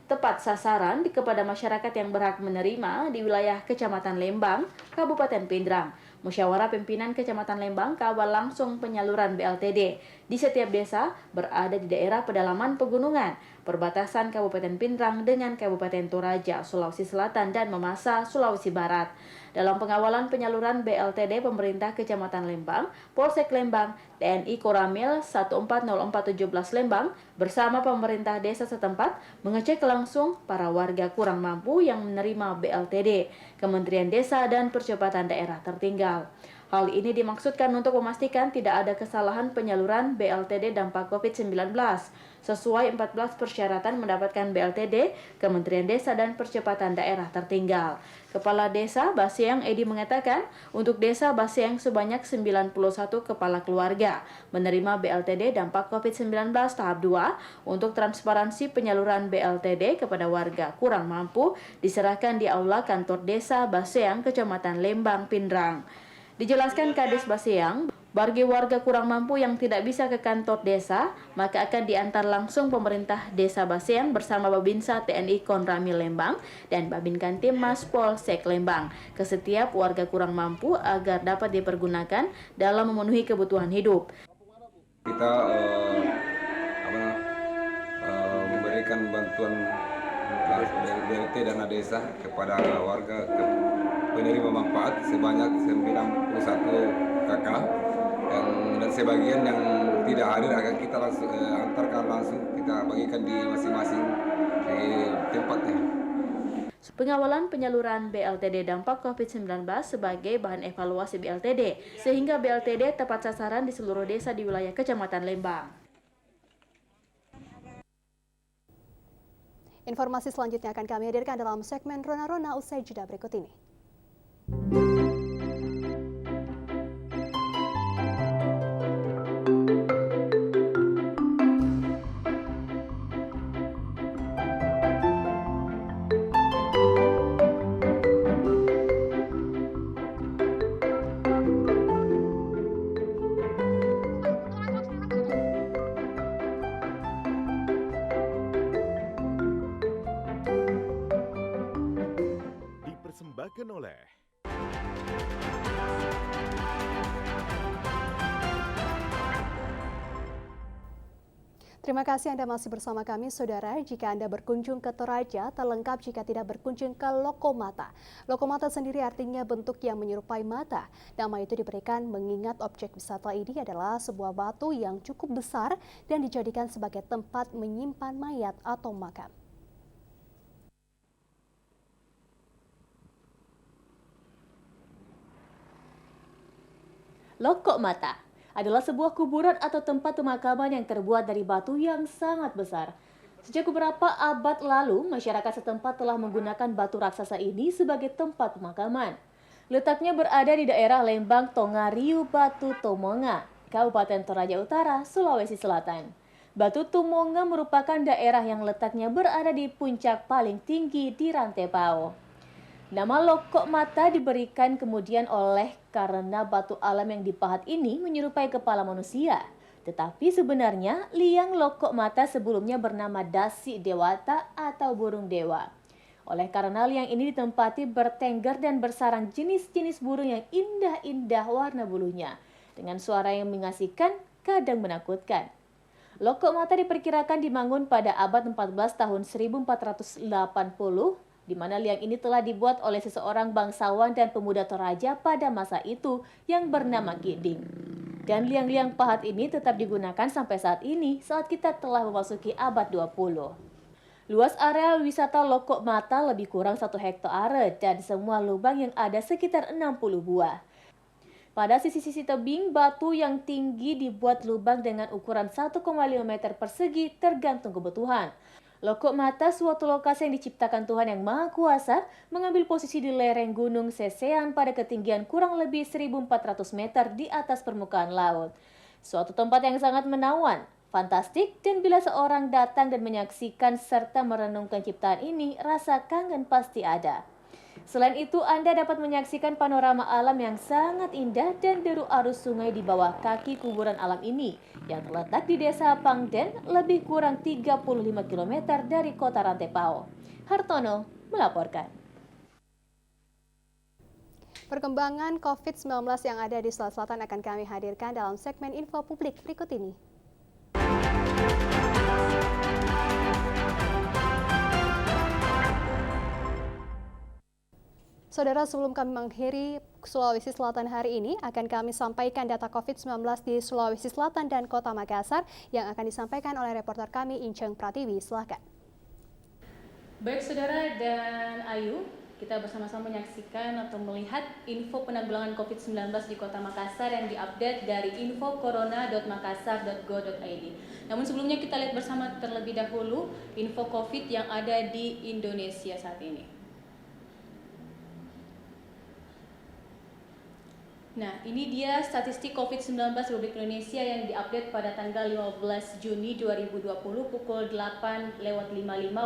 tepat sasaran kepada masyarakat yang berhak menerima di wilayah Kecamatan Lembang, Kabupaten Pindrang, Musyawarah Pimpinan Kecamatan Lembang kawal langsung penyaluran BLTD di setiap desa berada di daerah pedalaman pegunungan, perbatasan Kabupaten Pindrang dengan Kabupaten Toraja, Sulawesi Selatan dan Mamasa, Sulawesi Barat. Dalam pengawalan penyaluran BLTD pemerintah Kecamatan Lembang, Polsek Lembang, TNI Koramil 140417 Lembang bersama pemerintah desa setempat mengecek langsung para warga kurang mampu yang menerima BLTD, Kementerian Desa dan Percepatan Daerah Tertinggal. Hal ini dimaksudkan untuk memastikan tidak ada kesalahan penyaluran BLTD dampak COVID-19. Sesuai 14 persyaratan mendapatkan BLTD, Kementerian Desa dan Percepatan Daerah Tertinggal. Kepala Desa Baseang Edi mengatakan, untuk Desa Baseang sebanyak 91 kepala keluarga menerima BLTD dampak COVID-19 tahap 2 untuk transparansi penyaluran BLTD kepada warga kurang mampu diserahkan di aula kantor Desa Baseang, Kecamatan Lembang, Pindrang. Dijelaskan Kades Baseang, bagi warga kurang mampu yang tidak bisa ke kantor desa, maka akan diantar langsung pemerintah Desa Baseang bersama Babinsa TNI Konramil Lembang dan Babin Kantimas Polsek Lembang ke setiap warga kurang mampu agar dapat dipergunakan dalam memenuhi kebutuhan hidup. Kita memberikan bantuan BLT dana desa kepada warga penerima manfaat sebanyak 91 KK dan sebagian yang tidak hadir akan kita langsung antarkan langsung kita bagikan di masing-masing tempatnya. Pengawalan penyaluran BLTD dampak COVID-19 sebagai bahan evaluasi BLTD sehingga BLTD tepat sasaran di seluruh desa di wilayah Kecamatan Lembang. Informasi selanjutnya akan kami hadirkan dalam segmen Rona-Rona usai jeda berikut ini. Dipersembahkan oleh Terima kasih Anda masih bersama kami, Saudara. Jika Anda berkunjung ke Toraja, terlengkap jika tidak berkunjung ke Lokomata. Lokomata sendiri artinya bentuk yang menyerupai mata. Nama itu diberikan mengingat objek wisata ini adalah sebuah batu yang cukup besar dan dijadikan sebagai tempat menyimpan mayat atau makam. Lokomata adalah sebuah kuburan atau tempat pemakaman yang terbuat dari batu yang sangat besar. Sejak beberapa abad lalu, masyarakat setempat telah menggunakan batu raksasa ini sebagai tempat pemakaman. Letaknya berada di daerah Lembang Tongariu Batu Tomonga, Kabupaten Toraja Utara, Sulawesi Selatan. Batu Tomonga merupakan daerah yang letaknya berada di puncak paling tinggi di Rantai Pao. Nama Lokomata diberikan kemudian oleh karena batu alam yang dipahat ini menyerupai kepala manusia. Tetapi sebenarnya liang Lokomata sebelumnya bernama Dasi Dewata atau burung dewa. Oleh karena liang ini ditempati bertengger dan bersarang jenis-jenis burung yang indah-indah warna bulunya. Dengan suara yang mengasihkan, kadang menakutkan. Lokomata diperkirakan dibangun pada abad 14 tahun 1480, di mana liang ini telah dibuat oleh seseorang bangsawan dan pemuda Toraja pada masa itu yang bernama Kiding. Dan liang-liang pahat ini tetap digunakan sampai saat ini saat kita telah memasuki abad 20. Luas area wisata Lokomata lebih kurang 1 hektare dan semua lubang yang ada sekitar 60 buah. Pada sisi-sisi tebing, batu yang tinggi dibuat lubang dengan ukuran 1,5 meter persegi tergantung kebutuhan. Lokok mata, suatu lokasi yang diciptakan Tuhan Yang Maha Kuasa, mengambil posisi di lereng Gunung Sesean pada ketinggian kurang lebih 1.400 meter di atas permukaan laut. Suatu tempat yang sangat menawan, fantastik, dan bila seorang datang dan menyaksikan serta merenungkan ciptaan ini, rasa kangen pasti ada. Selain itu, Anda dapat menyaksikan panorama alam yang sangat indah dan deru arus sungai di bawah kaki kuburan alam ini yang terletak di Desa Pangden, lebih kurang 35 km dari kota Rantepao. Hartono melaporkan. Perkembangan COVID-19 yang ada di Sulawesi Selatan akan kami hadirkan dalam segmen info publik berikut ini. Saudara, sebelum kami mengakhiri Sulawesi Selatan hari ini, akan kami sampaikan data COVID-19 di Sulawesi Selatan dan Kota Makassar yang akan disampaikan oleh reporter kami Inceng Pratiwi. Silakan. Baik saudara dan Ayu, kita bersama-sama menyaksikan atau melihat info penanggulangan COVID-19 di Kota Makassar yang diupdate dari info-corona.makassar.go.id. Namun sebelumnya kita lihat bersama terlebih dahulu info COVID yang ada di Indonesia saat ini. Nah, ini dia statistik COVID-19 Republik Indonesia yang diupdate pada tanggal 15 Juni 2020 pukul 8:55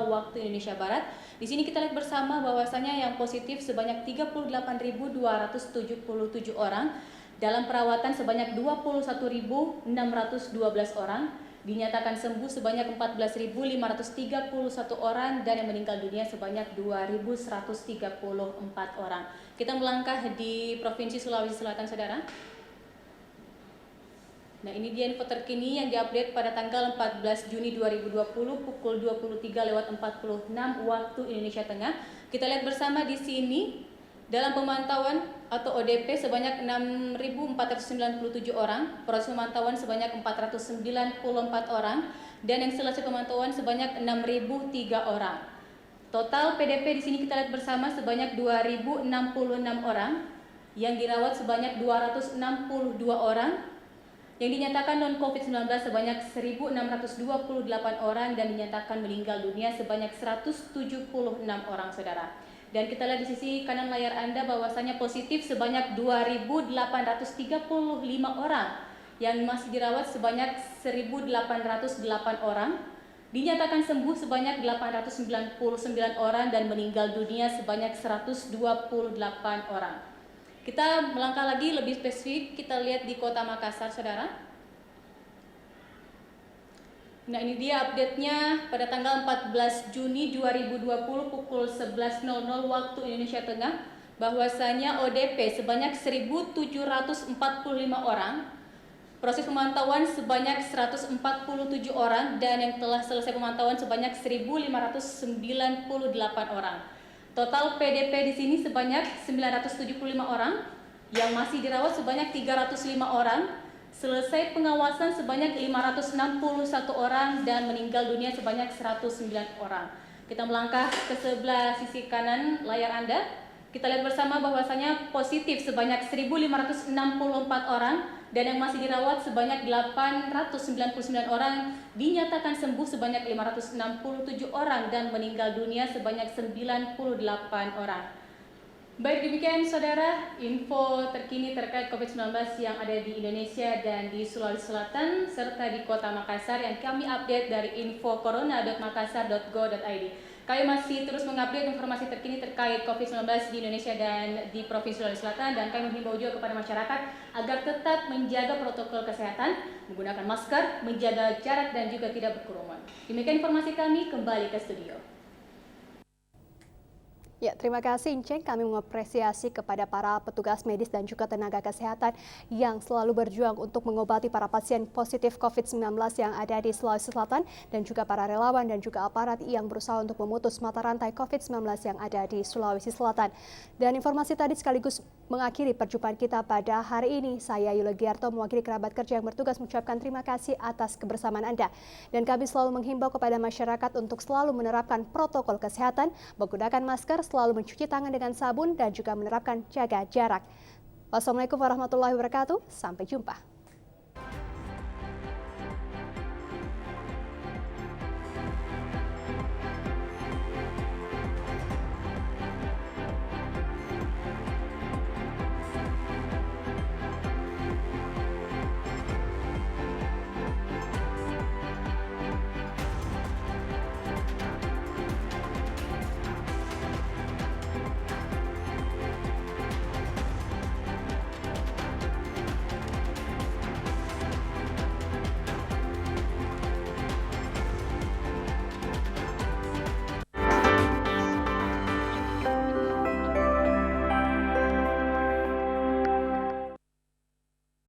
waktu Indonesia Barat. Di sini kita lihat bersama bahwasanya yang positif sebanyak 38.277 orang, dalam perawatan sebanyak 21.612 orang, dinyatakan sembuh sebanyak 14.531 orang, dan yang meninggal dunia sebanyak 2.134 orang. Kita melangkah di Provinsi Sulawesi Selatan, saudara. Nah, ini dia info terkini yang diupdate pada tanggal 14 Juni 2020 pukul 23:46 waktu Indonesia Tengah. Kita lihat bersama di sini dalam pemantauan atau ODP sebanyak 6.497 orang, proses pemantauan sebanyak 494 orang, dan yang selesai pemantauan sebanyak 6.003 orang. Total PDP di sini kita lihat bersama sebanyak 2.066 orang, yang dirawat sebanyak 262 orang, yang dinyatakan non-COVID-19 sebanyak 1.628 orang, dan dinyatakan meninggal dunia sebanyak 176 orang, saudara. Dan kita lihat di sisi kanan layar Anda bahwasanya positif sebanyak 2.835 orang, yang masih dirawat sebanyak 1.808 orang, dinyatakan sembuh sebanyak 899 orang, dan meninggal dunia sebanyak 128 orang. Kita melangkah lagi lebih spesifik, kita lihat di Kota Makassar, saudara. Nah, ini dia update-nya pada tanggal 14 Juni 2020 pukul 11.00 waktu Indonesia Tengah, bahwasanya ODP sebanyak 1.745 orang, proses pemantauan sebanyak 147 orang, dan yang telah selesai pemantauan sebanyak 1.598 orang. Total PDP di sini sebanyak 975 orang, yang masih dirawat sebanyak 305 orang, selesai pengawasan sebanyak 561 orang, dan meninggal dunia sebanyak 109 orang. Kita melangkah ke sebelah sisi kanan layar Anda. Kita lihat bersama bahwasanya positif sebanyak 1.564 orang, dan yang masih dirawat sebanyak 899 orang, dinyatakan sembuh sebanyak 567 orang, dan meninggal dunia sebanyak 98 orang. Baik, demikian saudara info terkini terkait COVID-19 yang ada di Indonesia dan di Sulawesi Selatan serta di Kota Makassar yang kami update dari info-corona.makassar.go.id. Kami masih terus mengupdate informasi terkini terkait COVID-19 di Indonesia dan di Provinsi Sulawesi Selatan, dan kami menghimbau juga kepada masyarakat agar tetap menjaga protokol kesehatan, menggunakan masker, menjaga jarak, dan juga tidak berkerumun. Demikian informasi kami, kembali ke studio. Ya, terima kasih Inceng. Kami mengapresiasi kepada para petugas medis dan juga tenaga kesehatan yang selalu berjuang untuk mengobati para pasien positif COVID-19 yang ada di Sulawesi Selatan, dan juga para relawan dan juga aparat yang berusaha untuk memutus mata rantai COVID-19 yang ada di Sulawesi Selatan. Dan informasi tadi sekaligus mengakhiri perjumpaan kita pada hari ini. Saya Yula Giarto mewakili kerabat kerja yang bertugas mengucapkan terima kasih atas kebersamaan Anda. Dan kami selalu menghimbau kepada masyarakat untuk selalu menerapkan protokol kesehatan, menggunakan masker, selalu mencuci tangan dengan sabun, dan juga menerapkan jaga jarak. Wassalamualaikum warahmatullahi wabarakatuh. Sampai jumpa.